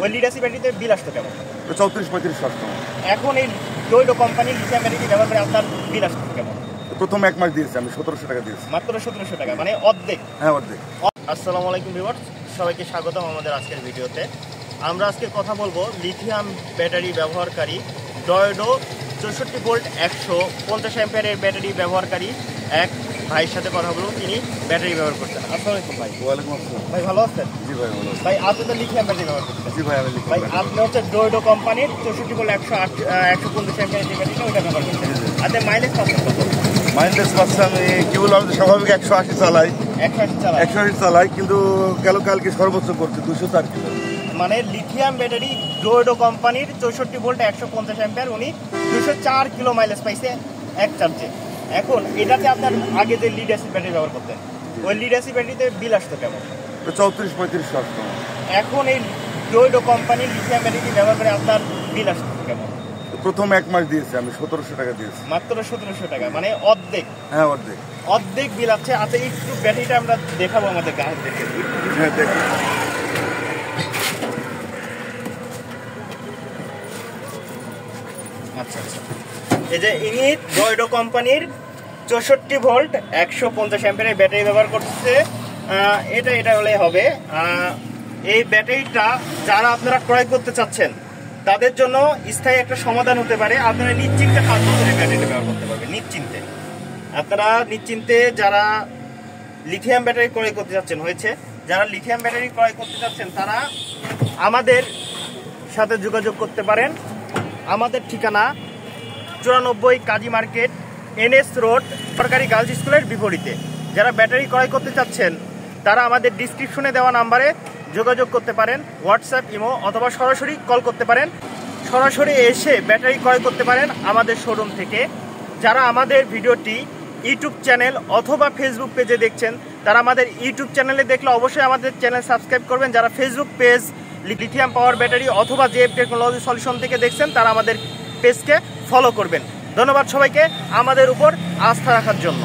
ওই lead acid ব্যাটারিতে বিল আসতো কেমন? 34-35 টাকা। এখন এই ডোইডো কোম্পানির লিথিয়াম ব্যাটারি ব্যবহার করে আপনার বিল আসতো কেমন? প্রথম 1 মাস দিয়েছি আমি 1700 টাকা দিয়েছি। মাত্র 1700 টাকা, মানে অর্ধেক। হ্যাঁ, অর্ধেক। আসসালামু আলাইকুম ভিউয়ার্স, সবাইকে স্বাগতম আমাদের আজকের ভিডিওতে। আমরা আজকে কথা বলবো লিথিয়াম ব্যাটারি ব্যবহারকারী ডয়েডো 64 ভোল্ট 150 অ্যাম্পিয়ারের ব্যাটারি ব্যবহারকারী এক ভাইয়ের সাথে কথা বলবো, তিনি ব্যাটারি ব্যবহার করতেন। আসসালামু আলাইকুম ভাই। ওয়ালাইকুম আসসালাম। ভাই ভালো আছেন? জি ভাই, ভালো আছি। ভাই আপনি তো লিথিয়াম ব্যাটারি ব্যবহার করতেন? জি ভাই, আমি লিখি। ভাই আপনি হচ্ছে ডয়েডো কোম্পানির 64 ভোল্ট 150 অ্যাম্পিয়ারের যে ব্যাটারিটা ওইটা ব্যবহার করতেন। আপনি মাইলেজ পাচ্ছেন কত? মাইলেজ পাচ্ছে আমি কি বললাম, স্বাভাবিক 180 চালাই। 180 চালান? 180 চালাই, কিন্তু কালকে সর্বোচ্চ করছে 204 কিলো। মানে লিথিয়াম ব্যাটারি ডোয়েডো কোম্পানির 64 ভোল্ট 150 অ্যাম্পিয়ার, উনি 204 কিলো মাইলেজ পাইছে এক চার্জে। এখন এটাতে আপনার আগে যে লিড অ্যাসিড ব্যাটারি ব্যবহার করতেন, ওই লিড অ্যাসিড ব্যাটারিতে বিল আসতো কেমন? 34-35 টাকা। এখন এই ডোয়েডো কোম্পানির লিথিয়াম ব্যাটারি ব্যবহার করে আপনার বিল আসতো কেমন? প্রথম 1 মাস দিয়েছি আমি 1700 টাকা দিয়েছি। মাত্র 1700 টাকা, মানে অর্ধেক। হ্যাঁ, অর্ধেক। অর্ধেক বিল আছে। আচ্ছা, একটু ব্যাটারিটা আমরা দেখাবো আমাদের গ্রাহকদেরকে। হ্যাঁ, দেখি। আচ্ছা আচ্ছা, এই যে ইনি ডয়েডো কোম্পানির 64 ভোল্ট 150 অ্যাম্পিয়ারের ব্যাটারি ব্যবহার করছে। এটা হলে হবে। এই ব্যাটারিটা যারা আপনারা ক্রয় করতে চাচ্ছেন তাদের জন্য স্থায়ী একটা সমাধান হতে পারে। আপনারা নিশ্চিন্তে 5 বছরের ব্যাটারিটা ব্যবহার করতে পারবেন। নিশ্চিন্তে আপনারা যারা লিথিয়াম ব্যাটারি ক্রয় করতে চাচ্ছেন যারা লিথিয়াম ব্যাটারি ক্রয় করতে চাচ্ছেন তারা আমাদের সাথে যোগাযোগ করতে পারেন। আমাদের ঠিকানা 94 কাজী মার্কেট, NS রোড, সরকারি গার্লস স্কুলের বিপরীতে। যারা ব্যাটারি ক্রয় করতে চাচ্ছেন তারা আমাদের ডিসক্রিপশনে দেওয়া নাম্বারে যোগাযোগ করতে পারেন, হোয়াটসঅ্যাপ, ইমো অথবা সরাসরি কল করতে পারেন। সরাসরি এসে ব্যাটারি ক্রয় করতে পারেন আমাদের শোরুম থেকে। যারা আমাদের ভিডিওটি ইউটিউব চ্যানেল অথবা ফেসবুক পেজে দেখছেন তারা আমাদের ইউটিউব চ্যানেলে দেখলে অবশ্যই আমাদের চ্যানেল সাবস্ক্রাইব করবেন। যারা ফেসবুক পেজ লিথিয়াম পাওয়ার ব্যাটারি অথবা জেএফ টেকনোলজি সলিউশন থেকে দেখছেন তারা আমাদের পেজকে ফলো করবেন। ধন্যবাদ সবাইকে আমাদের উপর আস্থা রাখার জন্য।